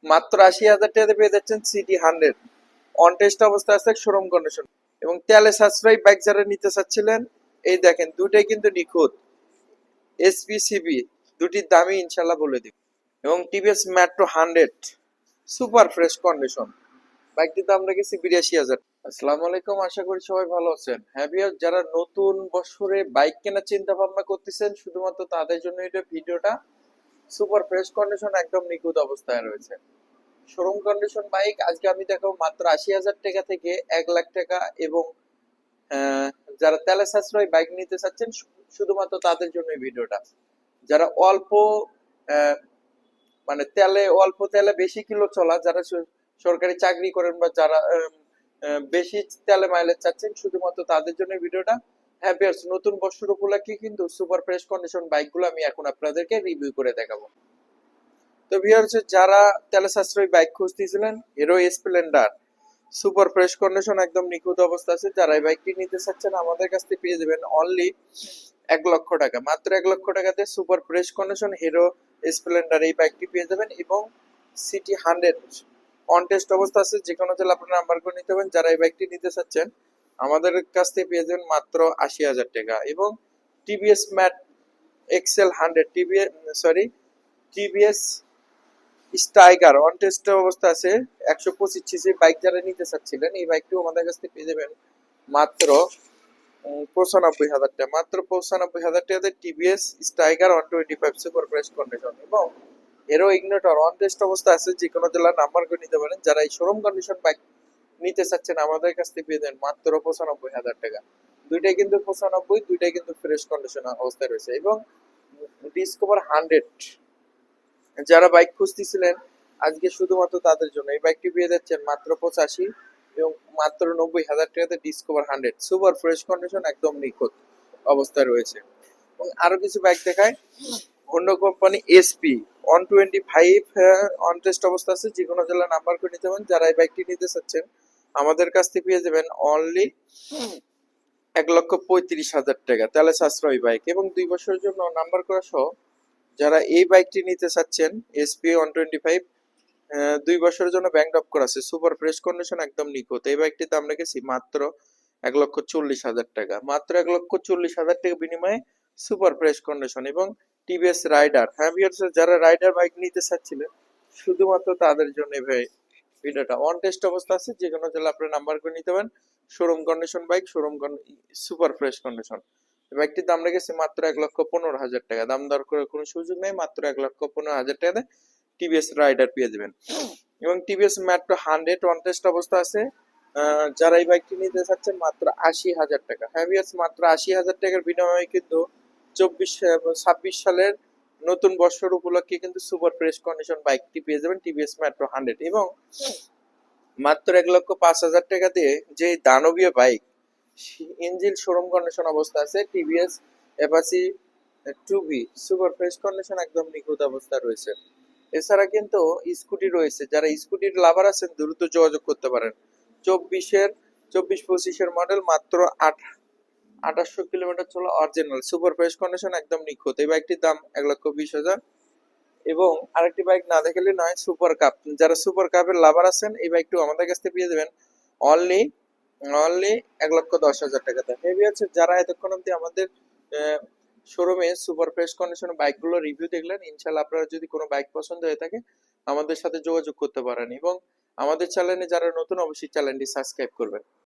মাত্র ৮০,০০০ টাকাতে পেয়ে যাচ্ছেন সিটি 100 অন টেস্ট অবস্থা আছে, শোরুম কন্ডিশন এবং তেলে সাশ্রয়ী বাইক যারা নিতে চাচ্ছিলেন, এই দেখেন দুটাই কিন্তু নিখুঁত এসপিসিবি, দুটির দামই ইনশাল্লাহ বলে দিব। এবং TVS metro 100 super fresh condition, বাইকটির দাম রেখেছি ৮২,০০০। আসসালামু আলাইকুম, আশা করি সবাই ভালো আছেন। হ্যাঁ ভিউয়ার, যারা নতুন বছরে বাইক কেনার চিন্তা ভাবনা করতেছেন শুধুমাত্র তাদের জন্য এটা ভিডিওটা। সুপার ফ্রেশ কন্ডিশন, একদম নিখুঁত অবস্থায় রয়েছে শোরুম কন্ডিশন বাইক। আজকে আমি দেখাবো মাত্র ৮০,০০০ টাকা থেকে ১,০০,০০০ টাকা এবং আহ, যারা তেলে সাশ্রয়ী বাইক নিতে চাচ্ছেন শুধুমাত্র তাদের জন্য এই ভিডিওটা। যারা অল্প আহ, মানে অল্প তেলে বেশি কিলো চলা, যারা সরকারি চাকরি করেন বা যারা বেশি তেলে মাইলেজ চাচ্ছেন শুধুমাত্র তাদের জন্য ভিডিওটা। হ্যাঁ ভিউয়ার্স, নতুন বছর উপলক্ষে কিন্তু সুপার ফ্রেশ কন্ডিশন বাইকগুলো আমি এখন আপনাদেরকে রিভিউ করে দেখাবো। তো ভিউয়ার্স, যারা তেলে সাশ্রয়ী বাইক খুঁজতেছিলেন, Hero Splendor super fresh condition, একদম নিখুঁত অবস্থা আছে। যারা এই বাইকটি নিতে চাচ্ছেন আমাদের কাছ থেকে পেয়ে যাবেন অনলি ১,০০,০০০ টাকা। মাত্র ১,০০,০০০ টাকাতে super fresh condition hero Splendor এই বাইকটি পেয়ে যাবেন এবং সিটি 100 অন টেস্ট অবস্থা আছে। যে কোনো জেলা আপনার নাম্বার করে নিতে পারেন। যারা এই বাইকটি নিতে চাচ্ছেন আমাদের কাছ থেকে পেয়ে যাবেন মাত্র ৮০,০০০ টাকা। এবং টিভিএস ম্যাট এক্সেল 100 টিভিএস স্টাইগার অন টেস্ট অবস্থা আছে ১২৫ সিসি বাইক। যারা নিতে চাচ্ছিলেন এই বাইকটিও আমাদের কাছ থেকে পেয়ে যাবেন মাত্র ৯৫,০০০ টাকা। মাত্র ৯৫,০০০ টাকাতে টিভিএস স্টাইগার 125 সুপার ফ্রেশ কন্ডিশন এবং হিরো ইগনিটর অন টেস্ট অবস্থা আছে। যে কোনো জেলার নাম্বার করে নিতে পারেন। যারা এই শোরুম কন্ডিশন বাইক নিতে চাচ্ছেন আমাদের কাছ থেকে পেয়ে যাবেন মাত্র ৯৫,০০০ টাকা। দুইটাই কিন্তু ৯৫, দুইটাই কিন্তু ফ্রেশ কন্ডিশন অবস্থায় রয়েছে। এবং ডিসকভার 100 যারা বাইক খুঁজতেছিলেন আজকে শুধুমাত্র তাদের জন্য এই বাইকটি পেয়ে যাচ্ছেন মাত্র ৮৫ এবং মাত্র ৯০,০০০ টাকাতে ডিসকভার 100 সুপার ফ্রেশ কন্ডিশন, একদম নিখুঁত অবস্থায় রয়েছে। এবং আরো কিছু বাইক দেখায়। হোন্ডা কোম্পানি এসপি 125 অন টেস্ট অবস্থা আছে। যে কোনো জেলা নাম্বার করে নিতে পারেন। যারা এই বাইকটি নিতে চাচ্ছেন আমাদের কাছ থেকে পেয়ে যাবেন অনলি ১,৩৫,০০০ টাকা তেলে সাশ্রয়ী বাইক এবং ২ বছরের জন্য নাম্বার করা সহ। যারা এই বাইকটি নিতে চাচ্ছেন এসপি 125 ২ বছরের জন্য ব্যাংক ড্রপ করা আছে, সুপার ফ্রেশ কন্ডিশন, একদম নিখুঁত। এই বাইকটির দাম রেখেছি মাত্র ১,৪০,০০০ টাকা। মাত্র ১,৪০,০০০ টাকা বিনিময়ে সুপার ফ্রেশ কন্ডিশন এবং টিভিএস রাইডার। হ্যাঁ ভিউয়ার্স, যারা রাইডার বাইক নিতে চাচ্ছিলেন শুধুমাত্র তাদের জন্য ভাই ভিডিওটা। অন টেস্ট অবস্থা আছে। যে কোনো জেলা আপনার নাম্বার করে নিতে পারেন। Showroom condition bike, super fresh condition. বাইকটির দাম রেখেছে মাত্র ১,১৫,০০০ টাকা। দাম দর করে কোনো সুযোগ নেই, মাত্র ১,১৫,০০০ টাকাতে টিভিএস রাইডার পেয়ে যাবেন। এবং টিভিএস মেট্রো 100 অন টেস্ট অবস্থা আছে। যারা এই বাইকটি নিতে চাচ্ছেন মাত্র ৮০,০০০ টাকা। হ্যাঁ ভিউয়ার্স, মাত্র ৮০,০০০ টাকার বিনিময়ে কিন্তু ২৬ সালের নতুন বছর উপলক্ষে কিন্তু সুপার ফ্রেশ কন্ডিশন বাইকটি পেয়ে যাবেন টিভিএস মেট্রো 100 এবং মাত্র ১,০৫,০০০ টাকা দিয়ে যে দানবীয় বাইক ইঞ্জিন শোরুম কন্ডিশন অবস্থা আছে TVS Apache 2B super fresh condition, একদম নিখুঁত অবস্থা রয়েছে। এছাড়া কিন্তু স্কুটি রয়েছে। যারা স্কুটির লাভার আছেন দ্রুত যোগাযোগ করতে পারেন। ২৪-২৫ মডেল, মাত্র ২৮০০ কিলোমিটার চলা, অরিজিনাল সুপার ফ্রেশ কন্ডিশন, একদম নিখুঁত। এই বাইকটির দাম ১,২০,০০০। এবং আরেকটি বাইক না দেখালে নয়, সুপার কাপ। যারা সুপার কাপের লাভার আছেন এই বাইকটিও আমাদের কাছ থেকে পেয়ে যাবেন অনলি অনলি ১,১০,০০০ টাকাতে। হেভি আছে। যারা এতক্ষণ অব্দি আমাদের শোরুমে সুপার ফ্রেশ কন্ডিশন বাইকগুলো রিভিউ দেখলেন, ইনশাল্লাহ আপনারা যদি কোনো বাইক পছন্দ হয়ে থাকে আমাদের সাথে যোগাযোগ করতে পারেন এবং আমাদের চ্যানেলে যারা নতুন অবশ্যই চ্যানেলটি সাবস্ক্রাইব করবেন।